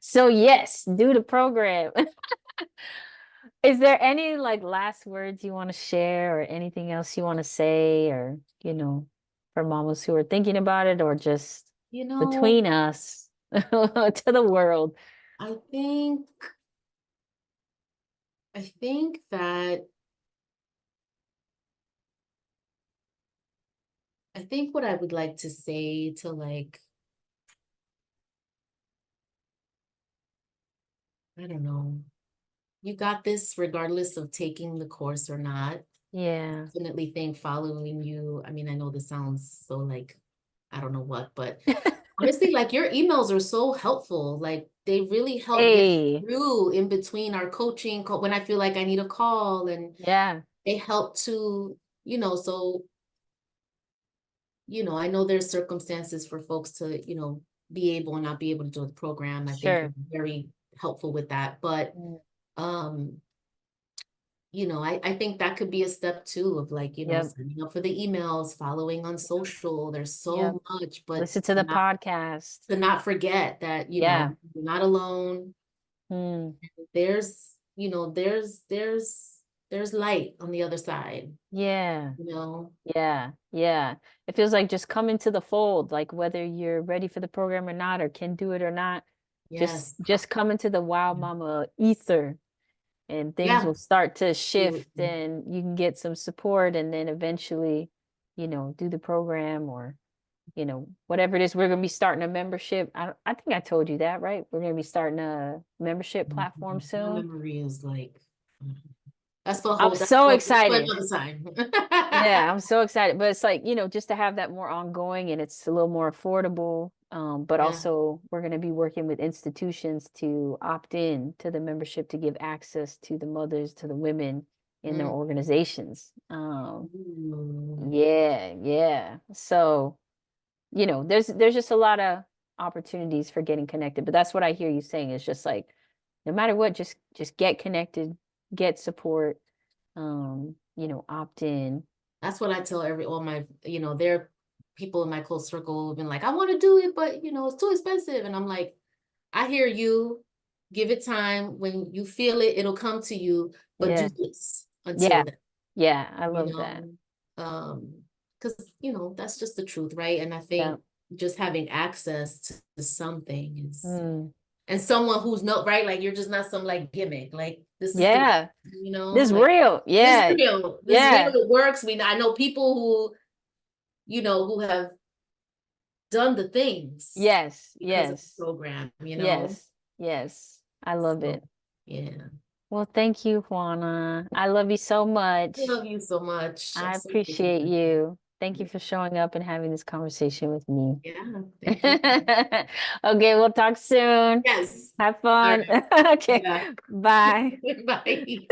So yes, do the program. Is there any like last words you want to share or anything else you want to say or, for mamas who are thinking about it or just You know, between us to the world? I think I think that I think what I would like to say to like, I don't know, you got this regardless of taking the course or not. Yeah. Definitely think following you. I mean, I know this sounds so like, I don't know what, but honestly, like your emails are so helpful. Like they really help get Hey. through in between our coaching when I feel like I need a call, and Yeah. they help to, so, I know there's circumstances for folks to, be able and not be able to do the program. I think you're Sure. very helpful with that. But Mm. um I think that could be a step too of like, Yep. signing up for the emails, following on social. There's Yep. so much, but Listen to the podcast. to not forget that, Yeah. you're not alone. Mm. There's, there's light on the other side, Yeah. you know? Yeah, yeah. It feels like just come into the fold, like whether you're ready for the program or not, or can do it or not, just Yes. just come into the Wild Mama ether and things Yeah. will start to shift Absolutely. and you can get some support and then eventually, do the program or, whatever it is. We're gonna be starting a membership. I think I told you that, right? We're gonna be starting a membership platform My soon. memory is like, I'm that's so for excited. another time. Yeah, I'm so excited. But it's like, just to have that more ongoing and it's a little more affordable. But Yeah. also we're going to be working with institutions to opt in to the membership to give access to the mothers, to the women in their Mm. organizations. Ooh. Yeah, yeah. So, there's just a lot of opportunities for getting connected. But that's what I hear you saying is just like, no matter what, just get connected, get support, opt in. That's what I tell all my, there are people in my close circle who've been like, I want to do it, but it's too expensive. And I'm like, I hear you. Give it time. When you feel it, it'll come to you. But do Yeah. this until Yeah. then, Yeah. I you love that. know. Because that's just the truth, right? And I Yeah. think just having access to something is, Mm. and someone who's not right, like you're just not some like gimmick. Like this is the, Yeah. This like real. this Yeah. real. This real. Yeah. It works. I know people who have done the things Yes. because of the Yes. program. Yes. Yes. I love So, it. yeah. Well, thank you, Juana. I love you so I much. love you so much. I I so appreciate appreciate it. you. Thank you for showing up and having this conversation with me. Yeah, thank you. Okay, we'll talk soon. Yes. Have All fun. right. Okay, Yeah. bye. Bye.